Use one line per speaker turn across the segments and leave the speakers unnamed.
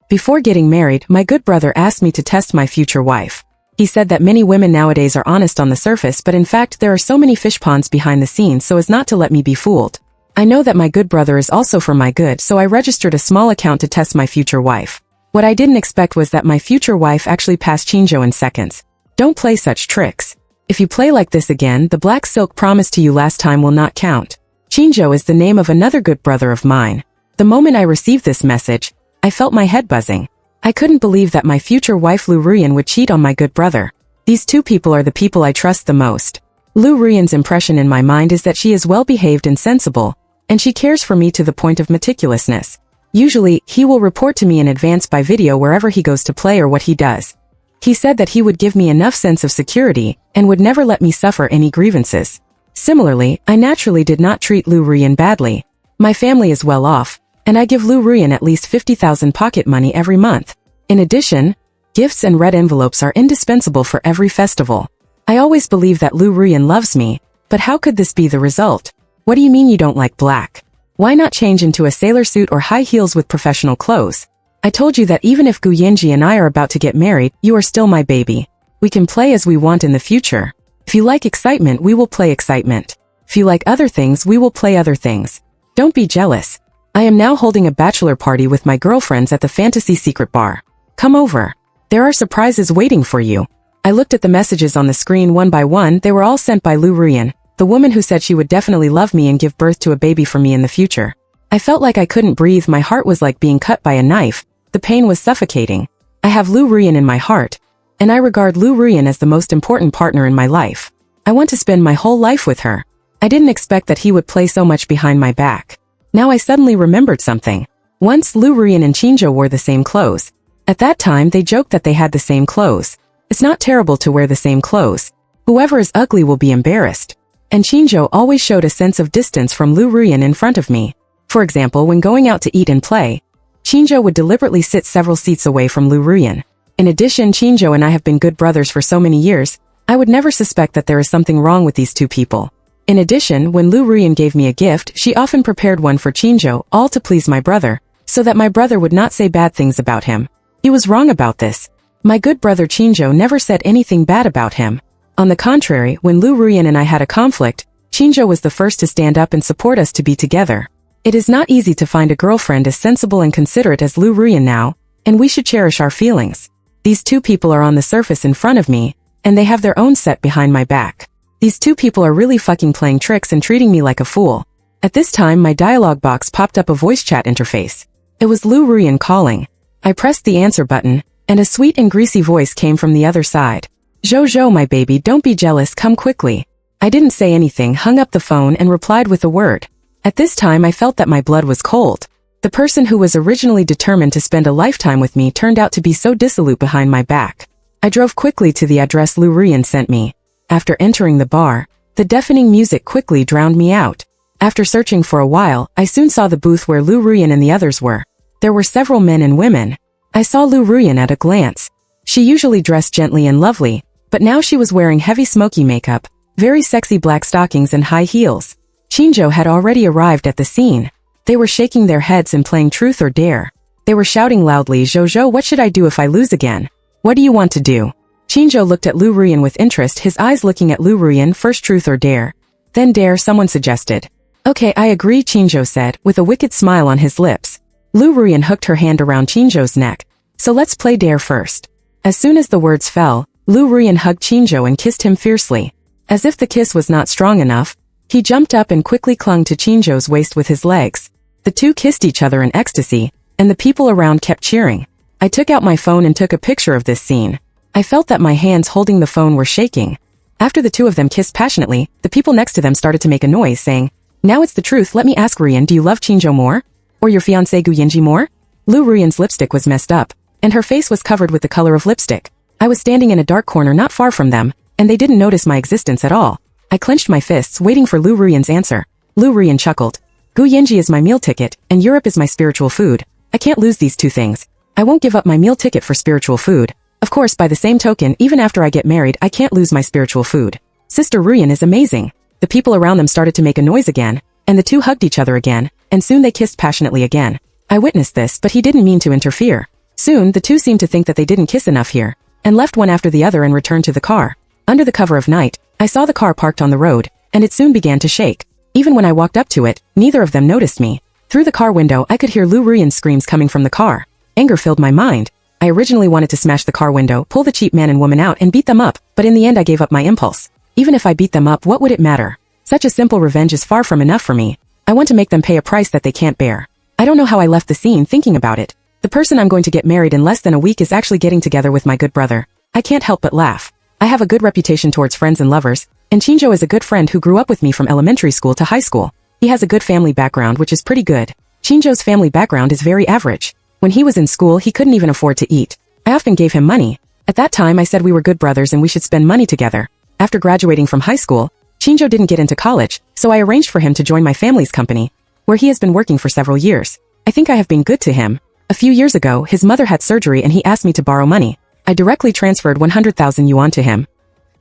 Before getting married, my good brother asked me to test my future wife. He said that many women nowadays are honest on the surface, but in fact there are so many fish ponds behind the scenes so as not to let me be fooled. I know that my good brother is also for my good, so I registered a small account to test my future wife. What I didn't expect was that my future wife actually passed Qinzhou in seconds. Don't play such tricks. If you play like this again, the black silk promised to you last time will not count. Qinzhou is the name of another good brother of mine. The moment I received this message, I felt my head buzzing. I couldn't believe that my future wife Lu Ruyan would cheat on my good brother. These two people are the people I trust the most. Lu Ruyan's impression in my mind is that she is well-behaved and sensible, and she cares for me to the point of meticulousness. Usually, he will report to me in advance by video wherever he goes to play or what he does. He said that he would give me enough sense of security and would never let me suffer any grievances. Similarly, I naturally did not treat Lu Ruyan badly. My family is well off, and I give Lu Ruyan at least 50,000 pocket money every month. In addition, gifts and red envelopes are indispensable for every festival. I always believe that Lu Ruyan loves me, but how could this be the result? What do you mean you don't like black? Why not change into a sailor suit or high heels with professional clothes? I told you that even if Gu Yanji and I are about to get married, you are still my baby. We can play as we want in the future. If you like excitement, we will play excitement. If you like other things, we will play other things. Don't be jealous. I am now holding a bachelor party with my girlfriends at the Fantasy Secret Bar. Come over. There are surprises waiting for you. I looked at the messages on the screen one by one. They were all sent by Lu Ruyan, the woman who said she would definitely love me and give birth to a baby for me in the future. I felt like I couldn't breathe. My heart was like being cut by a knife. The pain was suffocating. I have Lu Ruyan in my heart, and I regard Lu Ruyan as the most important partner in my life. I want to spend my whole life with her. I didn't expect that he would play so much behind my back. Now I suddenly remembered something. Once Lu Ruyan and Qinzhou wore the same clothes. At that time they joked that they had the same clothes. It's not terrible to wear the same clothes. Whoever is ugly will be embarrassed. And Qinzhou always showed a sense of distance from Lu Ruyan in front of me. For example, when going out to eat and play, Qinzhou would deliberately sit several seats away from Lu Ruyan. In addition, Qinzhou and I have been good brothers for so many years, I would never suspect that there is something wrong with these two people. In addition, when Lu Ruyan gave me a gift, she often prepared one for Qinzhou, all to please my brother, so that my brother would not say bad things about him. He was wrong about this. My good brother Qinzhou never said anything bad about him. On the contrary, when Lu Ruyan and I had a conflict, Qinzhou was the first to stand up and support us to be together. It is not easy to find a girlfriend as sensible and considerate as Lu Ruyan now, and we should cherish our feelings. These two people are on the surface in front of me, and they have their own set behind my back. These two people are really fucking playing tricks and treating me like a fool. At this time my dialog box popped up a voice chat interface. It was Lu Ruyan calling. I pressed the answer button, and a sweet and greasy voice came from the other side. Zhou, my baby, don't be jealous, come quickly. I didn't say anything, hung up the phone and replied with a word. At this time I felt that my blood was cold. The person who was originally determined to spend a lifetime with me turned out to be so dissolute behind my back. I drove quickly to the address Lu Ruyan sent me. After entering the bar, the deafening music quickly drowned me out. After searching for a while, I soon saw the booth where Lu Ruyan and the others were. There were several men and women. I saw Lu Ruyan at a glance. She usually dressed gently and lovely, but now she was wearing heavy smoky makeup, very sexy black stockings and high heels. Qinzhou had already arrived at the scene. They were shaking their heads and playing truth or dare. They were shouting loudly, Zhou, what should I do if I lose again? What do you want to do? Qinzhou looked at Lu Ruyan with interest, his eyes looking at Lu Ruyan. First truth or dare. Then dare, someone suggested. Okay, I agree, Qinzhou said, with a wicked smile on his lips. Lu Ruyan hooked her hand around Qinzhou's neck. So let's play dare first. As soon as the words fell, Lu Ruyan hugged Qinzhou and kissed him fiercely. As if the kiss was not strong enough, he jumped up and quickly clung to Qinzhou's waist with his legs. The two kissed each other in ecstasy, and the people around kept cheering. I took out my phone and took a picture of this scene. I felt that my hands holding the phone were shaking. After the two of them kissed passionately, the people next to them started to make a noise saying, now it's the truth, let me ask Ruyan, do you love Qinzhou more? Or your fiancée Gu Yanji more? Lu Ruyan's lipstick was messed up, and her face was covered with the color of lipstick. I was standing in a dark corner not far from them, and they didn't notice my existence at all. I clenched my fists waiting for Lu Ruyan's answer. Lu Ruyan chuckled. Gu Yanji is my meal ticket, and Europe is my spiritual food. I can't lose these two things. I won't give up my meal ticket for spiritual food. Of course, by the same token, even after I get married, I can't lose my spiritual food. Sister Ruyan is amazing. The people around them started to make a noise again, and the two hugged each other again, and soon they kissed passionately again. I witnessed this, but he didn't mean to interfere. Soon, the two seemed to think that they didn't kiss enough here, and left one after the other and returned to the car. Under the cover of night, I saw the car parked on the road, and it soon began to shake. Even when I walked up to it, neither of them noticed me. Through the car window, I could hear Lu Ruyan's screams coming from the car. Anger filled my mind. I originally wanted to smash the car window, pull the cheap man and woman out and beat them up, but in the end I gave up my impulse. Even if I beat them up, what would it matter? Such a simple revenge is far from enough for me. I want to make them pay a price that they can't bear. I don't know how I left the scene thinking about it. The person I'm going to get married in less than a week is actually getting together with my good brother. I can't help but laugh. I have a good reputation towards friends and lovers, and Qinzhou is a good friend who grew up with me from elementary school to high school. He has a good family background which is pretty good. Qinzhou's family background is very average. When he was in school he couldn't even afford to eat. I often gave him money. At that time I said we were good brothers and we should spend money together. After graduating from high school, Qinzhou didn't get into college, so I arranged for him to join my family's company, where he has been working for several years. I think I have been good to him. A few years ago, his mother had surgery and he asked me to borrow money. I directly transferred 100,000 yuan to him.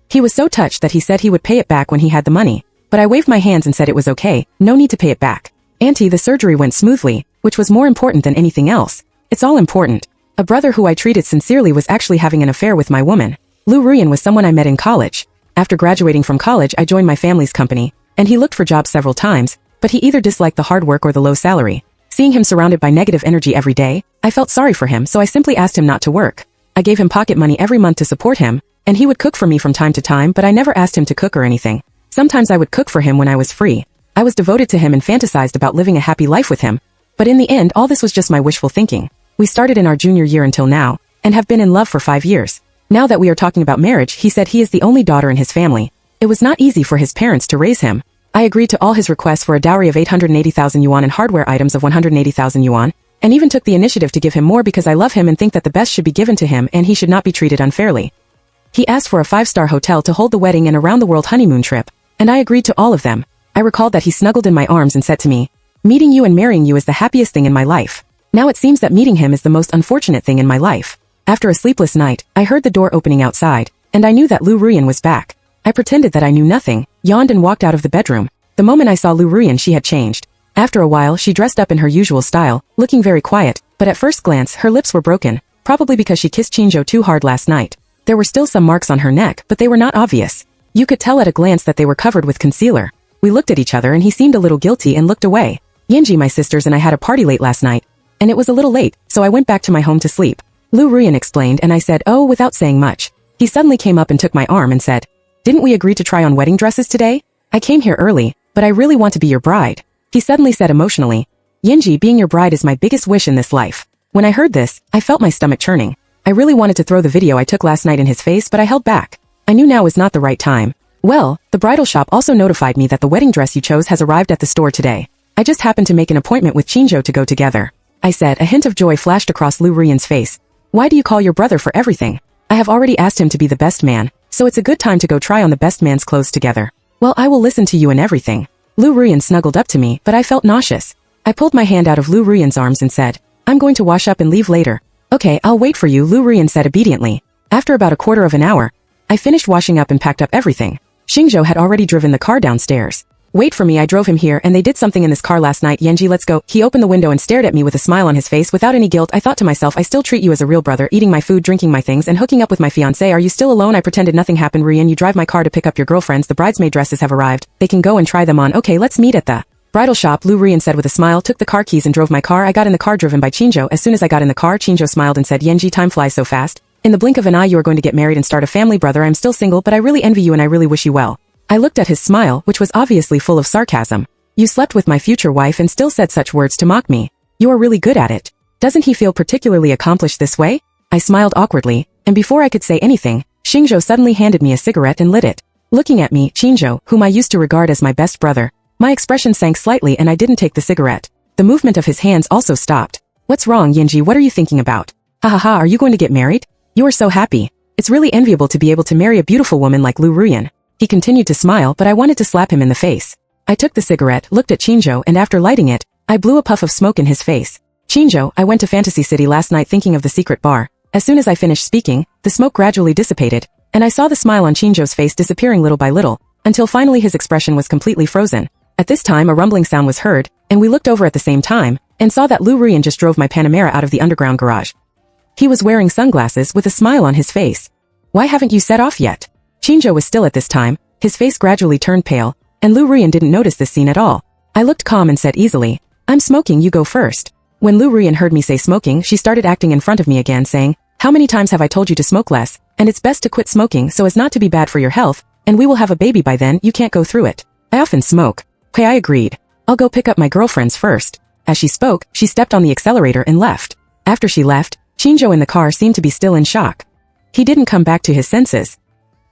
He was so touched that he said he would pay it back when he had the money, but I waved my hands and said it was okay, no need to pay it back. Auntie, the surgery went smoothly, which was more important than anything else. It's all important. A brother who I treated sincerely was actually having an affair with my woman. Lu Ruyan was someone I met in college. After graduating from college, I joined my family's company, and he looked for jobs several times, but he either disliked the hard work or the low salary. Seeing him surrounded by negative energy every day, I felt sorry for him, so I simply asked him not to work. I gave him pocket money every month to support him, and he would cook for me from time to time, but I never asked him to cook or anything. Sometimes I would cook for him when I was free. I was devoted to him and fantasized about living a happy life with him. But in the end, all this was just my wishful thinking. We started in our junior year until now, and have been in love for 5 years. Now that we are talking about marriage, he said he is the only daughter in his family. It was not easy for his parents to raise him. I agreed to all his requests for a dowry of 880,000 yuan and hardware items of 180,000 yuan, and even took the initiative to give him more because I love him and think that the best should be given to him and he should not be treated unfairly. He asked for a 5-star hotel to hold the wedding and a round-the-world honeymoon trip, and I agreed to all of them. I recalled that he snuggled in my arms and said to me, "Meeting you and marrying you is the happiest thing in my life." Now it seems that meeting him is the most unfortunate thing in my life. After a sleepless night, I heard the door opening outside, and I knew that Lu Ruyan was back. I pretended that I knew nothing, yawned and walked out of the bedroom. The moment I saw Lu Ruyan, she had changed. After a while, she dressed up in her usual style, looking very quiet, but at first glance, her lips were broken, probably because she kissed Qinzhou too hard last night. There were still some marks on her neck, but they were not obvious. You could tell at a glance that they were covered with concealer. We looked at each other and he seemed a little guilty and looked away. Yanji, my sisters and I had a party late last night, and it was a little late, so I went back to my home to sleep. Lu Ruyan explained and I said, "Oh," without saying much. He suddenly came up and took my arm and said, "Didn't we agree to try on wedding dresses today? I came here early, but I really want to be your bride." He suddenly said emotionally, "Yanji, being your bride is my biggest wish in this life." When I heard this, I felt my stomach churning. I really wanted to throw the video I took last night in his face, but I held back. I knew now was not the right time. Well, the bridal shop also notified me that the wedding dress you chose has arrived at the store today. I just happened to make an appointment with Qinzhou to go together. I said. A hint of joy flashed across Lu Ruyan's face. "Why do you call your brother for everything? I have already asked him to be the best man, so it's a good time to go try on the best man's clothes together." "Well, I will listen to you in everything." Lu Ruyan snuggled up to me, but I felt nauseous. I pulled my hand out of Lu Ruyan's arms and said, "I'm going to wash up and leave later." "Okay, I'll wait for you," Lu Ruyan said obediently. After about a quarter of an hour, I finished washing up and packed up everything. Qinzhou had already driven the car downstairs. "Wait for me, I drove him here and they did something in this car last night. Yanji, let's go." He opened the window and stared at me with a smile on his face without any guilt. I thought to myself, I still treat you as a real brother, eating my food, drinking my things, and hooking up with my fiancée. "Are you still alone?" I pretended nothing happened. "Ruyan, you drive my car to pick up your girlfriends. The bridesmaid dresses have arrived. They can go and try them on." "Okay, let's meet at the bridal shop," Lu Ruyan said with a smile, took the car keys and drove my car. I got in the car driven by Qinzhou. As soon as I got in the car, Qinzhou smiled and said, "Yanji, time flies so fast. In the blink of an eye you are going to get married and start a family. Brother, I'm still single, but I really envy you and I really wish you well." I looked at his smile, which was obviously full of sarcasm. "You slept with my future wife and still said such words to mock me. You are really good at it. Doesn't he feel particularly accomplished this way?" I smiled awkwardly, and before I could say anything, Qinzhou suddenly handed me a cigarette and lit it. Looking at me, Qinzhou, whom I used to regard as my best brother, my expression sank slightly and I didn't take the cigarette. The movement of his hands also stopped. "What's wrong, Yanji? What are you thinking about? Ha ha ha, are you going to get married? You are so happy. It's really enviable to be able to marry a beautiful woman like Lu Ruyan." He continued to smile, but I wanted to slap him in the face. I took the cigarette, looked at Qinzhou, and after lighting it, I blew a puff of smoke in his face. "Qinzhou, I went to Fantasy City last night thinking of the secret bar. As soon as I finished speaking, the smoke gradually dissipated, and I saw the smile on Qinzhou's face disappearing little by little, until finally his expression was completely frozen. At this time a rumbling sound was heard, and we looked over at the same time, and saw that Lu Ruyan just drove my Panamera out of the underground garage. He was wearing sunglasses with a smile on his face. Why haven't you set off yet? Qinzhou was still at this time, his face gradually turned pale, and Lu Rian didn't notice this scene at all. I looked calm and said easily, I'm smoking, you go first. When Lu Rian heard me say smoking, she started acting in front of me again saying, how many times have I told you to smoke less, and it's best to quit smoking so as not to be bad for your health, and we will have a baby by then, you can't go through it. I often smoke. Okay, I agreed. I'll go pick up my girlfriends first. As she spoke, she stepped on the accelerator and left. After she left, Qinzhou in the car seemed to be still in shock. He didn't come back to his senses.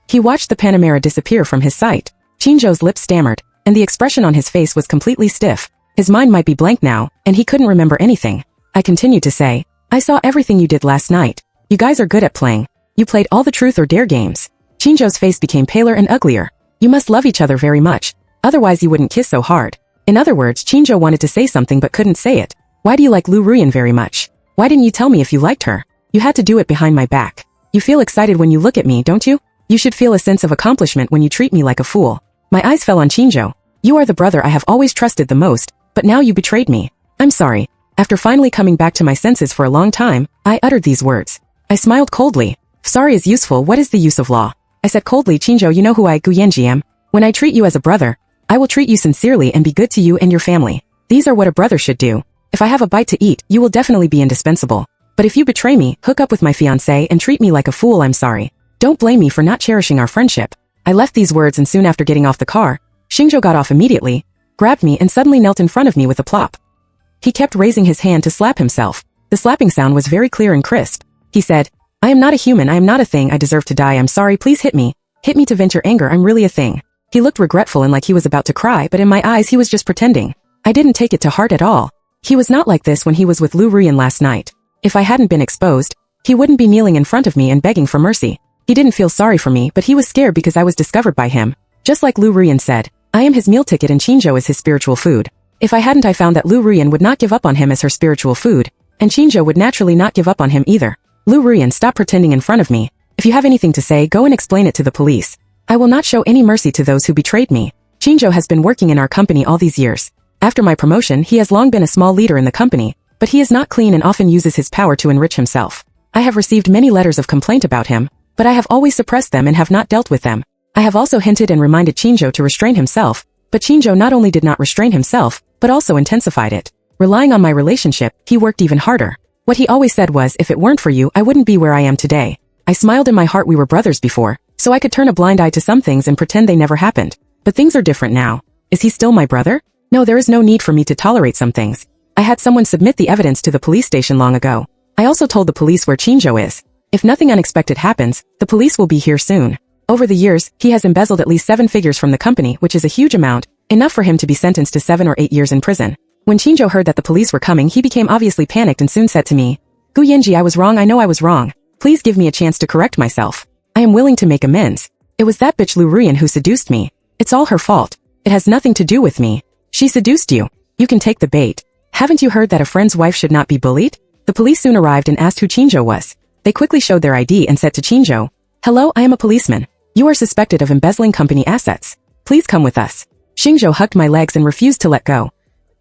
He watched the Panamera disappear from his sight. Qinzhou's lips stammered, and the expression on his face was completely stiff. His mind might be blank now, and he couldn't remember anything. I continued to say, I saw everything you did last night. You guys are good at playing. You played all the truth or dare games. Qinzhou's face became paler and uglier. You must love each other very much. Otherwise you wouldn't kiss so hard. In other words, Qinzhou wanted to say something but couldn't say it. Why do you like Lu Rian very much? Why didn't you tell me if you liked her? You had to do it behind my back. You feel excited when you look at me, don't you? You should feel a sense of accomplishment when you treat me like a fool. My eyes fell on Qinzhou. You are the brother I have always trusted the most, but now you betrayed me. I'm sorry. After finally coming back to my senses for a long time, I uttered these words. I smiled coldly. Sorry is useful, what is the use of law? I said coldly, Qinzhou, you know who I Guyanji am. When I treat you as a brother, I will treat you sincerely and be good to you and your family. These are what a brother should do. If I have a bite to eat, you will definitely be indispensable. But if you betray me, hook up with my fiancé and treat me like a fool, I'm sorry. Don't blame me for not cherishing our friendship. I left these words and soon after getting off the car, Qinzhou got off immediately, grabbed me and suddenly knelt in front of me with a plop. He kept raising his hand to slap himself. The slapping sound was very clear and crisp. He said, I am not a human, I am not a thing, I deserve to die, I'm sorry, please hit me. Hit me to vent your anger, I'm really a thing. He looked regretful and like he was about to cry, but in my eyes he was just pretending. I didn't take it to heart at all. He was not like this when he was with Lu Rian last night. If I hadn't been exposed, he wouldn't be kneeling in front of me and begging for mercy. He didn't feel sorry for me, but he was scared because I was discovered by him. Just like Lu Rian said, I am his meal ticket and Qinzhou is his spiritual food. If I hadn't, I found that Lu Rian would not give up on him as her spiritual food, and Qinzhou would naturally not give up on him either. Lu Rian, stop pretending in front of me. If you have anything to say, go and explain it to the police. I will not show any mercy to those who betrayed me. Qinzhou has been working in our company all these years. After my promotion, he has long been a small leader in the company, but he is not clean and often uses his power to enrich himself. I have received many letters of complaint about him, but I have always suppressed them and have not dealt with them. I have also hinted and reminded Qinzhou to restrain himself, but Qinzhou not only did not restrain himself, but also intensified it. Relying on my relationship, he worked even harder. What he always said was, if it weren't for you, I wouldn't be where I am today. I smiled in my heart, we were brothers before, so I could turn a blind eye to some things and pretend they never happened. But things are different now. Is he still my brother? No, there is no need for me to tolerate some things. I had someone submit the evidence to the police station long ago. I also told the police where Qinzhou is. If nothing unexpected happens, the police will be here soon. Over the years, he has embezzled at least 7 figures from the company, which is a huge amount, enough for him to be sentenced to 7 or 8 years in prison. When Qinzhou heard that the police were coming, he became obviously panicked and soon said to me, Gu Yanji, I was wrong, I know I was wrong. Please give me a chance to correct myself. I am willing to make amends. It was that bitch Lu Rian who seduced me. It's all her fault. It has nothing to do with me. She seduced you. You can take the bait. Haven't you heard that a friend's wife should not be bullied? The police soon arrived and asked who Qinzhou was. They quickly showed their ID and said to Qinzhou, Hello, I am a policeman. You are suspected of embezzling company assets. Please come with us. Qinzhou hugged my legs and refused to let go.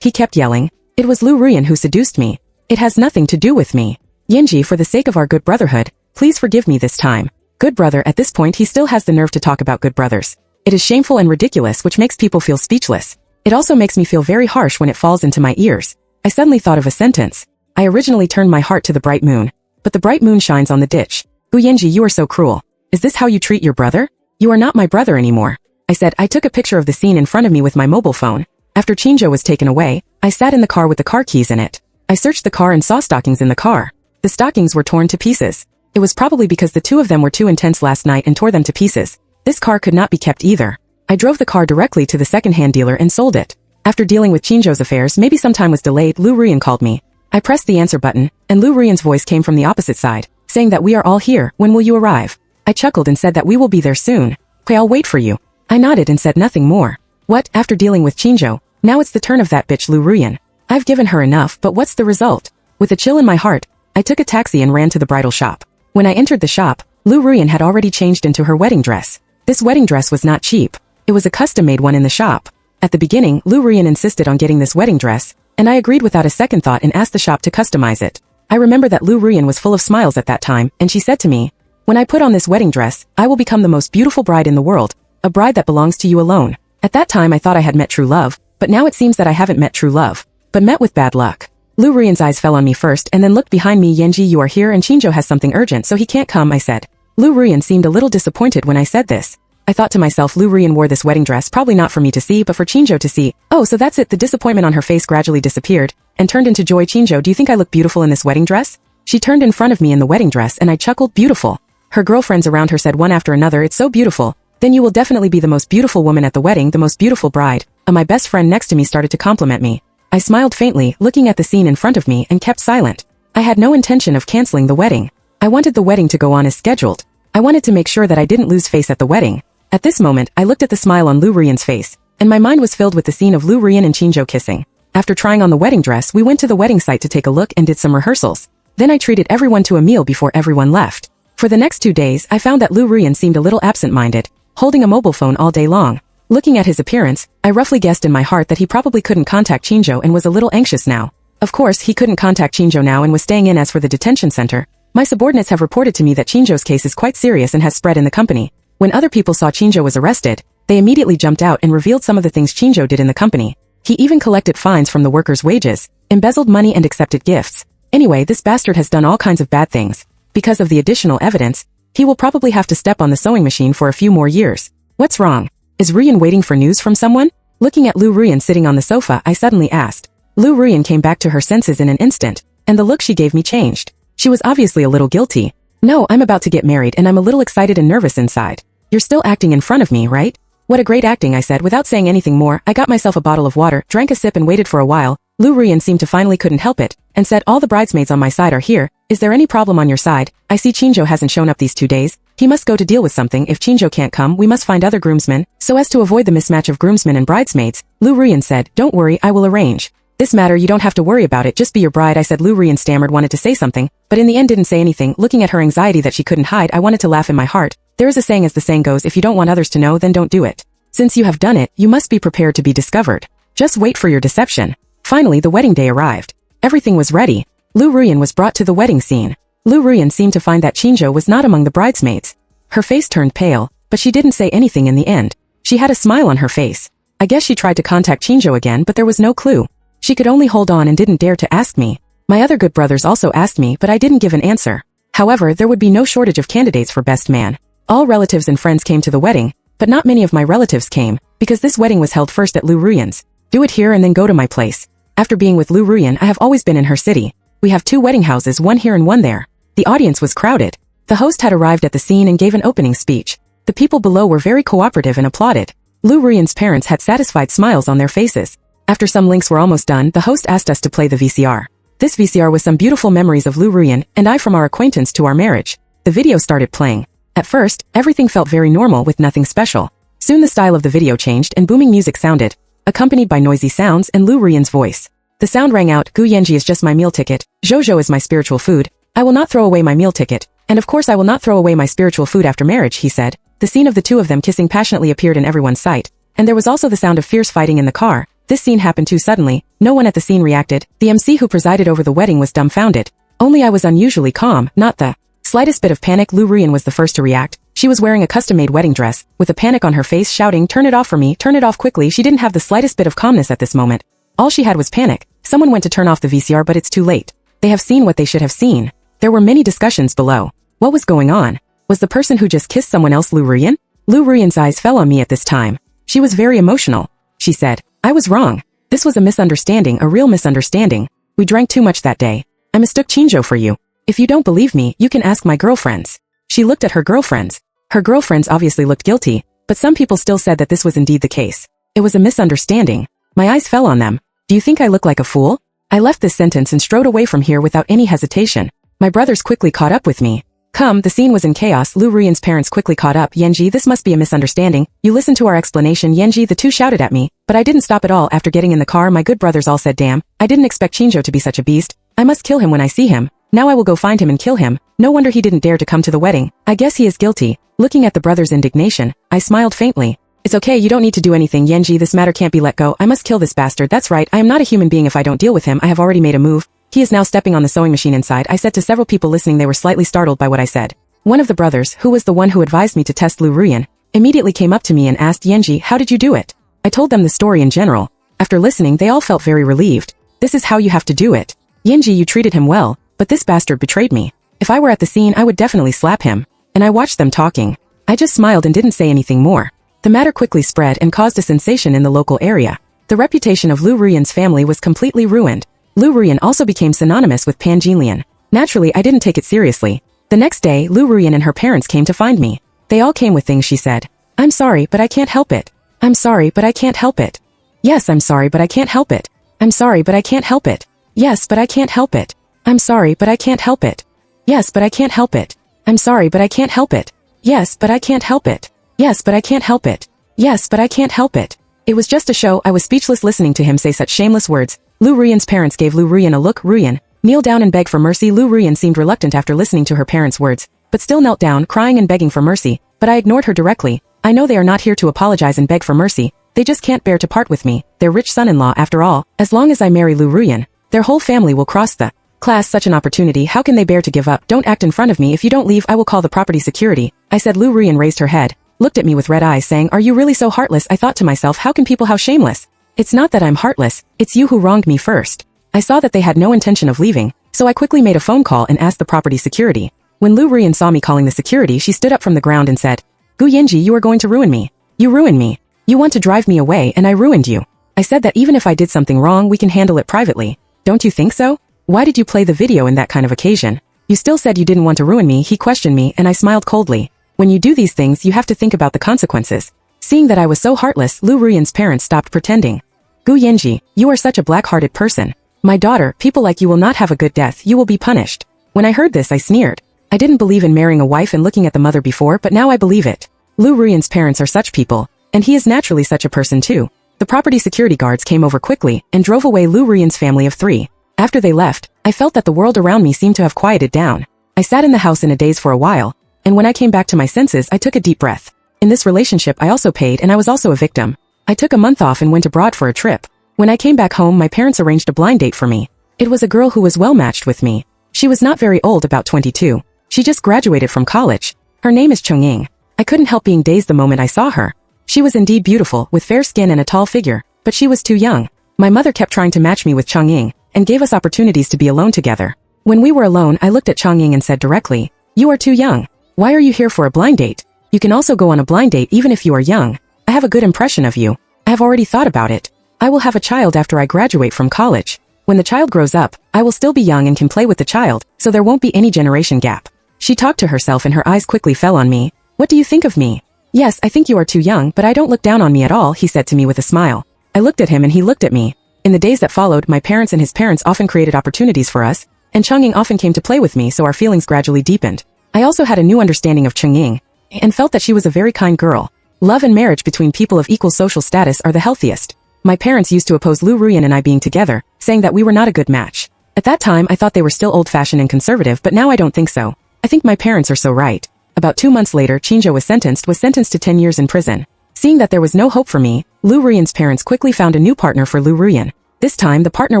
He kept yelling, It was Lu Rian who seduced me. It has nothing to do with me. Yanji, for the sake of our good brotherhood, please forgive me this time. Good brother, at this point he still has the nerve to talk about good brothers. It is shameful and ridiculous, which makes people feel speechless. It also makes me feel very harsh when it falls into my ears. I suddenly thought of a sentence. I originally turned my heart to the bright moon, but the bright moon shines on the ditch. Gu Yanji, you are so cruel. Is this how you treat your brother? You are not my brother anymore. I said. I took a picture of the scene in front of me with my mobile phone. After Qinzhou was taken away, I sat in the car with the car keys in it. I searched the car and saw stockings in the car. The stockings were torn to pieces. It was probably because the two of them were too intense last night and tore them to pieces. This car could not be kept either. I drove the car directly to the second-hand dealer and sold it. After dealing with Qinzhou's affairs, maybe some time was delayed, Lu Rian called me. I pressed the answer button, and Lu Rian's voice came from the opposite side, saying that we are all here, when will you arrive? I chuckled and said that we will be there soon. Okay, I'll wait for you. I nodded and said nothing more. What, after dealing with Qinzhou, now it's the turn of that bitch Lu Rian. I've given her enough, but what's the result? With a chill in my heart, I took a taxi and ran to the bridal shop. When I entered the shop, Lu Rian had already changed into her wedding dress. This wedding dress was not cheap. It was a custom-made one in the shop. At the beginning, Lu Rian insisted on getting this wedding dress, and I agreed without a second thought and asked the shop to customize it. I remember that Lu Ruyan was full of smiles at that time, and she said to me, "When I put on this wedding dress, I will become the most beautiful bride in the world, a bride that belongs to you alone." At that time I thought I had met true love, but now it seems that I haven't met true love, but met with bad luck. Lu Ruyan's eyes fell on me first and then looked behind me. "Yanji, you are here and Qinzhou has something urgent so he can't come," I said. Lu Ruyan seemed a little disappointed when I said this. I thought to myself, Lu Ruyan wore this wedding dress probably not for me to see but for Qinzhou to see. Oh, so that's it. The disappointment on her face gradually disappeared and turned into joy. "Qinzhou, do you think I look beautiful in this wedding dress?" She turned in front of me in the wedding dress and I chuckled. "Beautiful." Her girlfriends around her said one after another, "It's so beautiful. Then you will definitely be the most beautiful woman at the wedding, the most beautiful bride." My best friend next to me started to compliment me. I smiled faintly, looking at the scene in front of me and kept silent. I had no intention of canceling the wedding. I wanted the wedding to go on as scheduled. I wanted to make sure that I didn't lose face at the wedding. At this moment, I looked at the smile on Lu Ruyan's face, and my mind was filled with the scene of Lu Ruyan and Qinzhou kissing. After trying on the wedding dress, we went to the wedding site to take a look and did some rehearsals. Then I treated everyone to a meal before everyone left. For the next 2 days, I found that Lu Ruyan seemed a little absent-minded, holding a mobile phone all day long. Looking at his appearance, I roughly guessed in my heart that he probably couldn't contact Qinzhou and was a little anxious now. Of course, he couldn't contact Qinzhou now and was staying in. As for the detention center, my subordinates have reported to me that Qinzhou's case is quite serious and has spread in the company. When other people saw Qinzhou was arrested, they immediately jumped out and revealed some of the things Qinzhou did in the company. He even collected fines from the workers' wages, embezzled money and accepted gifts. Anyway, this bastard has done all kinds of bad things. Because of the additional evidence, he will probably have to step on the sewing machine for a few more years. What's wrong? Is Ruyan waiting for news from someone? Looking at Lu Ruyan sitting on the sofa, I suddenly asked. Lu Ruyan came back to her senses in an instant, and the look she gave me changed. She was obviously a little guilty. "No, I'm about to get married and I'm a little excited and nervous inside." "You're still acting in front of me, right?" "What a great acting," I said. Without saying anything more, I got myself a bottle of water, drank a sip and waited for a while. Lu Ruyan seemed to finally couldn't help it, and said, "All the bridesmaids on my side are here. Is there any problem on your side? I see Qinzhou hasn't shown up these 2 days. He must go to deal with something. If Qinzhou can't come, we must find other groomsmen, so as to avoid the mismatch of groomsmen and bridesmaids." Lu Ruyan said, "Don't worry, I will arrange this matter. You don't have to worry about it, just be your bride," I said. Lu Ruyan stammered, wanted to say something, but in the end didn't say anything. Looking at her anxiety that she couldn't hide, I wanted to laugh in my heart. There is a saying, as the saying goes, if you don't want others to know, then don't do it. Since you have done it, you must be prepared to be discovered. Just wait for your deception. Finally, the wedding day arrived. Everything was ready. Lu Ruyan was brought to the wedding scene. Lu Ruyan seemed to find that Qinzhou was not among the bridesmaids. Her face turned pale, but she didn't say anything in the end. She had a smile on her face. I guess she tried to contact Qinzhou again, but there was no clue. She could only hold on and didn't dare to ask me. My other good brothers also asked me, but I didn't give an answer. However, there would be no shortage of candidates for best man. All relatives and friends came to the wedding, but not many of my relatives came, because this wedding was held first at Lu Ruyan's. Do it here and then go to my place. After being with Lu Ruyan, I have always been in her city. We have 2 wedding houses, one here and one there. The audience was crowded. The host had arrived at the scene and gave an opening speech. The people below were very cooperative and applauded. Lu Ruyan's parents had satisfied smiles on their faces. After some links were almost done, the host asked us to play the VCR. This VCR was some beautiful memories of Lu Ruyan and I from our acquaintance to our marriage. The video started playing. At first, everything felt very normal with nothing special. Soon the style of the video changed and booming music sounded, accompanied by noisy sounds and Lu Ruyan's voice. The sound rang out, "Gu Yanji is just my meal ticket. Zhozhou is my spiritual food. I will not throw away my meal ticket. And of course I will not throw away my spiritual food after marriage," he said. The scene of the 2 of them kissing passionately appeared in everyone's sight. And there was also the sound of fierce fighting in the car. This scene happened too suddenly. No one at the scene reacted. The MC who presided over the wedding was dumbfounded. Only I was unusually calm, not the slightest bit of panic. Lu Ruyan was the first to react. She was wearing a custom-made wedding dress, with a panic on her face, shouting, "Turn it off for me, turn it off quickly." She didn't have the slightest bit of calmness at this moment. All she had was panic. Someone went to turn off the VCR, but it's too late. They have seen what they should have seen. There were many discussions below. What was going on? Was the person who just kissed someone else Lu Ruyan? Lu Ruyan's eyes fell on me at this time. She was very emotional. She said, "I was wrong. This was a misunderstanding, a real misunderstanding. We drank too much that day. I mistook Qinzhou for you. If you don't believe me, you can ask my girlfriends." She looked at her girlfriends. Her girlfriends obviously looked guilty, but some people still said that this was indeed the case. It was a misunderstanding. My eyes fell on them. "Do you think I look like a fool?" I left this sentence and strode away from here without any hesitation. My brothers quickly caught up with me. "Come," the scene was in chaos. Lu Ruyan's parents quickly caught up. "Yanji, this must be a misunderstanding. You listen to our explanation." "Yanji," the 2 shouted at me, but I didn't stop at all. After getting in the car, my good brothers all said, "Damn, I didn't expect Qinzhou to be such a beast. I must kill him when I see him. Now I will go find him and kill him. No wonder he didn't dare to come to the wedding. I guess he is guilty." Looking at the brothers' indignation, I smiled faintly. "It's okay, you don't need to do anything, Yanji. This matter can't be let go. I must kill this bastard. That's right, I am not a human being if I don't deal with him. I have already made a move. He is now stepping on the sewing machine inside, I said to several people listening. They were slightly startled by what I said. One of the brothers, who was the one who advised me to test Lu Ruyan, immediately came up to me and asked, Yanji, how did you do it? I told them the story in general. After listening, they all felt very relieved. This is how you have to do it. Yanji, you treated him well, but this bastard betrayed me. If I were at the scene, I would definitely slap him. And I watched them talking. I just smiled and didn't say anything more. The matter quickly spread and caused a sensation in the local area. The reputation of Lu Ruyan's family was completely ruined. Lu Ruyan also became synonymous with Pan Jinlian. Naturally, I didn't take it seriously. The next day, Lu Ruyan and her parents came to find me. They all came with things she said. I'm sorry, but I can't help it. I'm sorry, but I can't help it. Yes, I'm sorry, but I can't help it. I'm sorry, but I can't help it. Yes, but I can't help it. I'm sorry, but I can't help it. Yes, but I can't help it. I'm sorry, but I can't help it. Yes, but I can't help it. Yes, but I can't help it. Yes, but I can't help it. It was just a show. I was speechless listening to him say such shameless words. Lu Ruyan's parents gave Lu Ruyan a look. Ruyan, kneel down and beg for mercy. Lu Ruyan seemed reluctant after listening to her parents' words, but still knelt down, crying and begging for mercy, but I ignored her directly. I know they are not here to apologize and beg for mercy. They just can't bear to part with me, their rich son-in-law. After all, as long as I marry Lu Ruyan, their whole family will cross the class. Such an opportunity, how can they bear to give up? Don't act in front of me. If you don't leave, I will call the property security, I said. Lu Ruyan raised her head, looked at me with red eyes, saying, are you really so heartless? I thought to myself, how can people, how shameless? It's not that I'm heartless, it's you who wronged me first. I saw that they had no intention of leaving, so I quickly made a phone call and asked the property security. When Lu Ruyan saw me calling the security, she stood up from the ground and said, Gu Yanji, you are going to ruin me. You ruined me. You want to drive me away and I ruined you. I said that even if I did something wrong, we can handle it privately. Don't you think so? Why did you play the video in that kind of occasion? You still said you didn't want to ruin me. He questioned me and I smiled coldly. When you do these things, you have to think about the consequences. Seeing that I was so heartless, Lu Ruyan's parents stopped pretending. Gu Yanji, you are such a black-hearted person. My daughter, people like you will not have a good death. You will be punished. When I heard this, I sneered. I didn't believe in marrying a wife and looking at the mother before, but now I believe it. Lu Ruyan's parents are such people, and he is naturally such a person too. The property security guards came over quickly and drove away Lu Ruyan's family of 3. After they left, I felt that the world around me seemed to have quieted down. I sat in the house in a daze for a while, and when I came back to my senses, I took a deep breath. In this relationship, I also paid and I was also a victim. I took a month off and went abroad for a trip. When I came back home, my parents arranged a blind date for me. It was a girl who was well matched with me. She was not very old, about 22. She just graduated from college. Her name is Chongying. I couldn't help being dazed the moment I saw her. She was indeed beautiful, with fair skin and a tall figure, but she was too young. My mother kept trying to match me with Chongying, and gave us opportunities to be alone together. When we were alone, I looked at Chongying and said directly, you are too young. Why are you here for a blind date? You can also go on a blind date even if you are young. I have a good impression of you. I have already thought about it. I will have a child after I graduate from college. When the child grows up, I will still be young and can play with the child, so there won't be any generation gap. She talked to herself and her eyes quickly fell on me. What do you think of me? Yes, I think you are too young, but I don't look down on me at all, he said to me with a smile. I looked at him and he looked at me. In the days that followed, my parents and his parents often created opportunities for us, and Chongying often came to play with me, so our feelings gradually deepened. I also had a new understanding of Chongying, and felt that she was a very kind girl. Love and marriage between people of equal social status are the healthiest. My parents used to oppose Lu Ruyan and I being together, saying that we were not a good match. At that time, I thought they were still old-fashioned and conservative, but now I don't think so. I think my parents are so right. About 2 months later, Qinzhou was sentenced to 10 years in prison. Seeing that there was no hope for me, Lu Ruyan's parents quickly found a new partner for Lu Ruyan. This time, the partner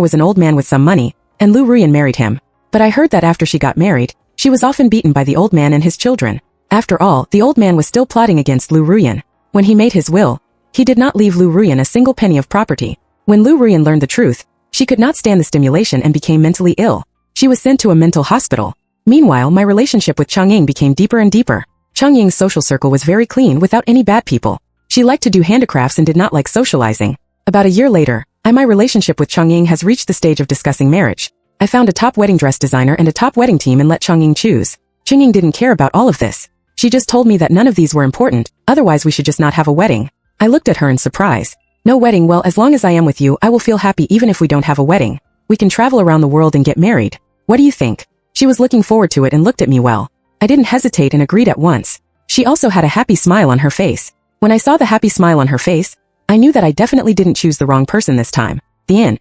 was an old man with some money, and Lu Ruyan married him. But I heard that after she got married, she was often beaten by the old man and his children. After all, the old man was still plotting against Lu Ruyan. When he made his will, he did not leave Lu Ruyan a single penny of property. When Lu Ruyan learned the truth, she could not stand the stimulation and became mentally ill. She was sent to a mental hospital. Meanwhile, my relationship with Chongying became deeper and deeper. Chongying's social circle was very clean without any bad people. She liked to do handicrafts and did not like socializing. About a year later, my relationship with Chongying has reached the stage of discussing marriage. I found a top wedding dress designer and a top wedding team and let Chongying choose. Chongying didn't care about all of this. She just told me that none of these were important, otherwise we should just not have a wedding. I looked at her in surprise. No wedding? Well, as long as I am with you, I will feel happy even if we don't have a wedding. We can travel around the world and get married. What do you think? She was looking forward to it and looked at me well. I didn't hesitate and agreed at once. She also had a happy smile on her face. When I saw the happy smile on her face, I knew that I definitely didn't choose the wrong person this time. The end.